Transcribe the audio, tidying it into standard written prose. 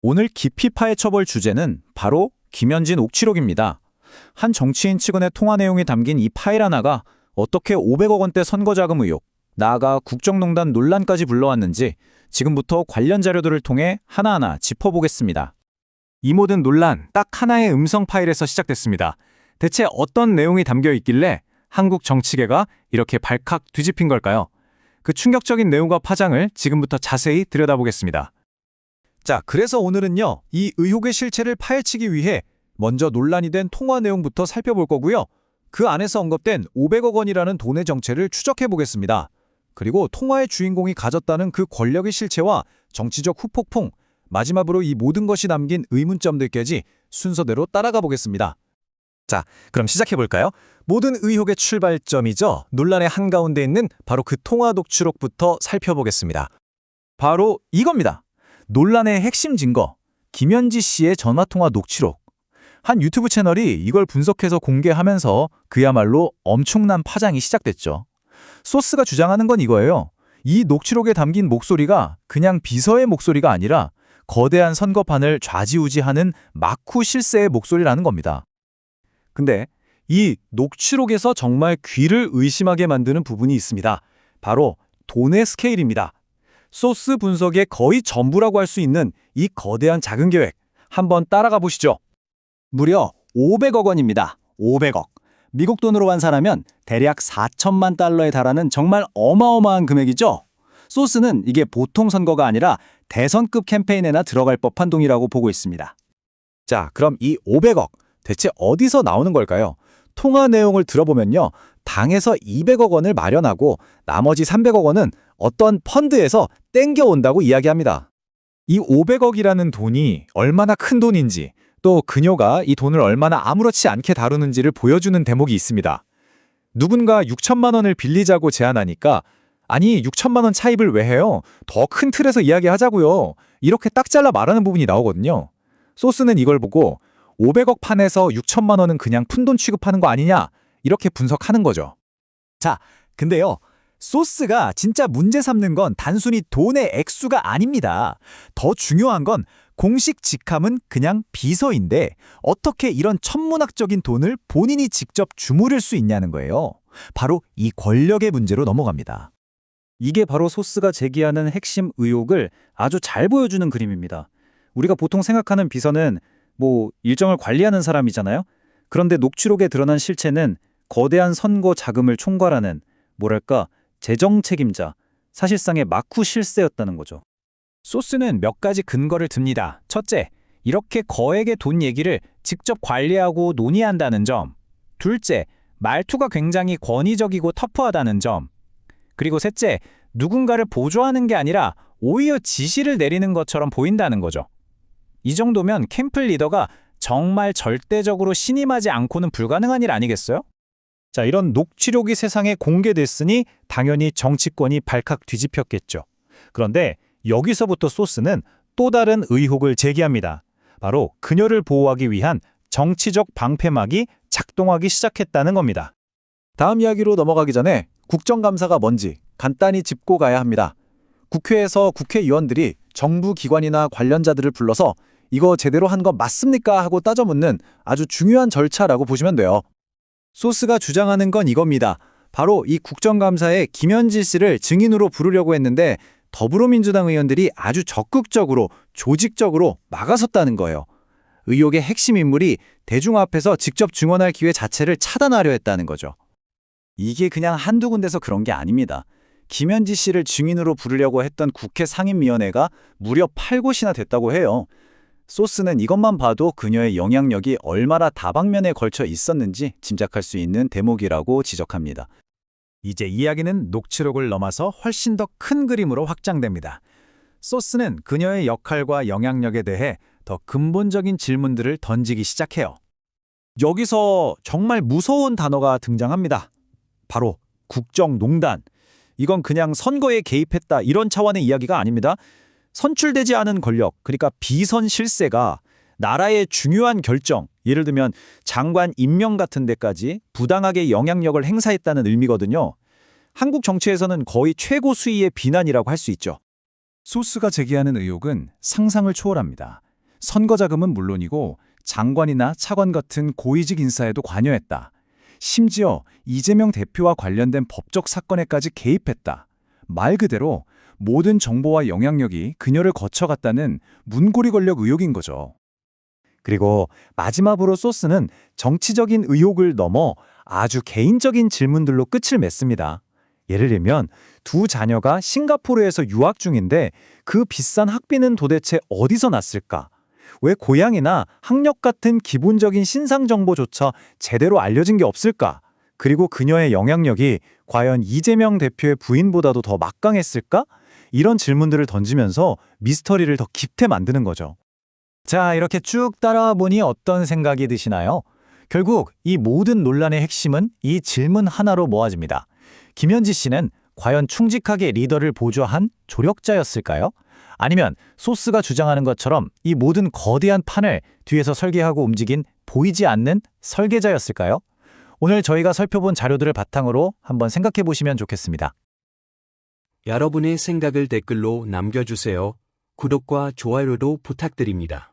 오늘 깊이 파헤쳐볼 주제는 바로 김현진 옥취록입니다. 한 정치인 측은의 통화 내용이 담긴 이 파일 하나가 어떻게 500억 원대 선거자금 의혹, 나아가 국정농단 논란까지 불러왔는지 지금부터 관련 자료들을 통해 하나하나 짚어보겠습니다. 이 모든 논란 딱 하나의 음성 파일에서 시작됐습니다. 대체 어떤 내용이 담겨 있길래 한국 정치계가 이렇게 발칵 뒤집힌 걸까요? 그 충격적인 내용과 파장을 지금부터 자세히 들여다보겠습니다. 자, 그래서 오늘은요, 이 의혹의 실체를 파헤치기 위해 먼저 논란이 된 통화 내용부터 살펴볼 거고요. 그 안에서 언급된 500억 원이라는 돈의 정체를 추적해 보겠습니다. 그리고 통화의 주인공이 가졌다는 그 권력의 실체와 정치적 후폭풍, 마지막으로 이 모든 것이 담긴 의문점들까지 순서대로 따라가 보겠습니다. 자, 그럼 시작해볼까요? 모든 의혹의 출발점이죠. 논란의 한가운데 있는 바로 그 통화 녹취록부터 살펴보겠습니다. 바로 이겁니다. 논란의 핵심 증거, 김현지 씨의 전화통화 녹취록. 한 유튜브 채널이 이걸 분석해서 공개하면서 그야말로 엄청난 파장이 시작됐죠. 소스가 주장하는 건 이거예요. 이 녹취록에 담긴 목소리가 그냥 비서의 목소리가 아니라 거대한 선거판을 좌지우지하는 마쿠 실세의 목소리라는 겁니다. 근데 이 녹취록에서 정말 귀를 의심하게 만드는 부분이 있습니다. 바로 돈의 스케일입니다. 소스 분석의 거의 전부라고 할 수 있는 이 거대한 자금 계획, 한번 따라가 보시죠. 무려 500억 원입니다. 500억. 미국 돈으로 환산하면 대략 4천만 달러에 달하는 정말 어마어마한 금액이죠. 소스는 이게 보통 선거가 아니라 대선급 캠페인에나 들어갈 법한 돈이라고 보고 있습니다. 자, 그럼 이 500억 대체 어디서 나오는 걸까요? 통화 내용을 들어보면요. 당에서 200억 원을 마련하고 나머지 300억 원은 어떤 펀드에서 땡겨온다고 이야기합니다. 이 500억이라는 돈이 얼마나 큰 돈인지, 또 그녀가 이 돈을 얼마나 아무렇지 않게 다루는지를 보여주는 대목이 있습니다. 누군가 6천만 원을 빌리자고 제안하니까 아니 6천만 원 차입을 왜 해요? 더 큰 틀에서 이야기하자고요. 이렇게 딱 잘라 말하는 부분이 나오거든요. 소스는 이걸 보고 500억 판에서 6천만 원은 그냥 푼돈 취급하는 거 아니냐? 이렇게 분석하는 거죠. 자, 근데요. 소스가 진짜 문제 삼는 건 단순히 돈의 액수가 아닙니다. 더 중요한 건 공식 직함은 그냥 비서인데 어떻게 이런 천문학적인 돈을 본인이 직접 주무를 수 있냐는 거예요. 바로 이 권력의 문제로 넘어갑니다. 이게 바로 소스가 제기하는 핵심 의혹을 아주 잘 보여주는 그림입니다. 우리가 보통 생각하는 비서는 일정을 관리하는 사람이잖아요. 그런데 녹취록에 드러난 실체는 거대한 선거 자금을 총괄하는 재정 책임자, 사실상의 마쿠 실세였다는 거죠. 소스는 몇 가지 근거를 듭니다. 첫째, 이렇게 거액의 돈 얘기를 직접 관리하고 논의한다는 점. 둘째, 말투가 굉장히 권위적이고 터프하다는 점. 그리고 셋째, 누군가를 보조하는 게 아니라 오히려 지시를 내리는 것처럼 보인다는 거죠. 이 정도면 캠프 리더가 정말 절대적으로 신임하지 않고는 불가능한 일 아니겠어요? 자, 이런 녹취록이 세상에 공개됐으니 당연히 정치권이 발칵 뒤집혔겠죠. 그런데 여기서부터 소스는 또 다른 의혹을 제기합니다. 바로 그녀를 보호하기 위한 정치적 방패막이 작동하기 시작했다는 겁니다. 다음 이야기로 넘어가기 전에 국정감사가 뭔지 간단히 짚고 가야 합니다. 국회에서 국회의원들이 정부 기관이나 관련자들을 불러서 이거 제대로 한 거 맞습니까? 하고 따져 묻는 아주 중요한 절차라고 보시면 돼요. 소스가 주장하는 건 이겁니다. 바로 이 국정감사에 김현지 씨를 증인으로 부르려고 했는데 더불어민주당 의원들이 아주 적극적으로 조직적으로 막아섰다는 거예요. 의혹의 핵심 인물이 대중 앞에서 직접 증언할 기회 자체를 차단하려 했다는 거죠. 이게 그냥 한두 군데서 그런 게 아닙니다. 김현지 씨를 증인으로 부르려고 했던 국회 상임위원회가 무려 8곳이나 됐다고 해요. 소스는 이것만 봐도 그녀의 영향력이 얼마나 다방면에 걸쳐 있었는지 짐작할 수 있는 대목이라고 지적합니다. 이제 이야기는 녹취록을 넘어서 훨씬 더 큰 그림으로 확장됩니다. 소스는 그녀의 역할과 영향력에 대해 더 근본적인 질문들을 던지기 시작해요. 여기서 정말 무서운 단어가 등장합니다. 바로 국정농단. 이건 그냥 선거에 개입했다 이런 차원의 이야기가 아닙니다. 선출되지 않은 권력, 그러니까 비선 실세가 나라의 중요한 결정, 예를 들면 장관 임명 같은 데까지 부당하게 영향력을 행사했다는 의미거든요. 한국 정치에서는 거의 최고 수위의 비난이라고 할 수 있죠. 소스가 제기하는 의혹은 상상을 초월합니다. 선거 자금은 물론이고 장관이나 차관 같은 고위직 인사에도 관여했다. 심지어 이재명 대표와 관련된 법적 사건에까지 개입했다. 말 그대로 모든 정보와 영향력이 그녀를 거쳐갔다는 문고리 권력 의혹인 거죠. 그리고 마지막으로 소스는 정치적인 의혹을 넘어 아주 개인적인 질문들로 끝을 맺습니다. 예를 들면 두 자녀가 싱가포르에서 유학 중인데 그 비싼 학비는 도대체 어디서 났을까? 왜 고향이나 학력 같은 기본적인 신상 정보조차 제대로 알려진 게 없을까? 그리고 그녀의 영향력이 과연 이재명 대표의 부인보다도 더 막강했을까? 이런 질문들을 던지면서 미스터리를 더 깊게 만드는 거죠. 자, 이렇게 쭉 따라와 보니 어떤 생각이 드시나요? 결국 이 모든 논란의 핵심은 이 질문 하나로 모아집니다. 김현지 씨는 과연 충직하게 리더를 보좌한 조력자였을까요? 아니면 소스가 주장하는 것처럼 이 모든 거대한 판을 뒤에서 설계하고 움직인 보이지 않는 설계자였을까요? 오늘 저희가 살펴본 자료들을 바탕으로 한번 생각해 보시면 좋겠습니다. 여러분의 생각을 댓글로 남겨주세요. 구독과 좋아요도 부탁드립니다.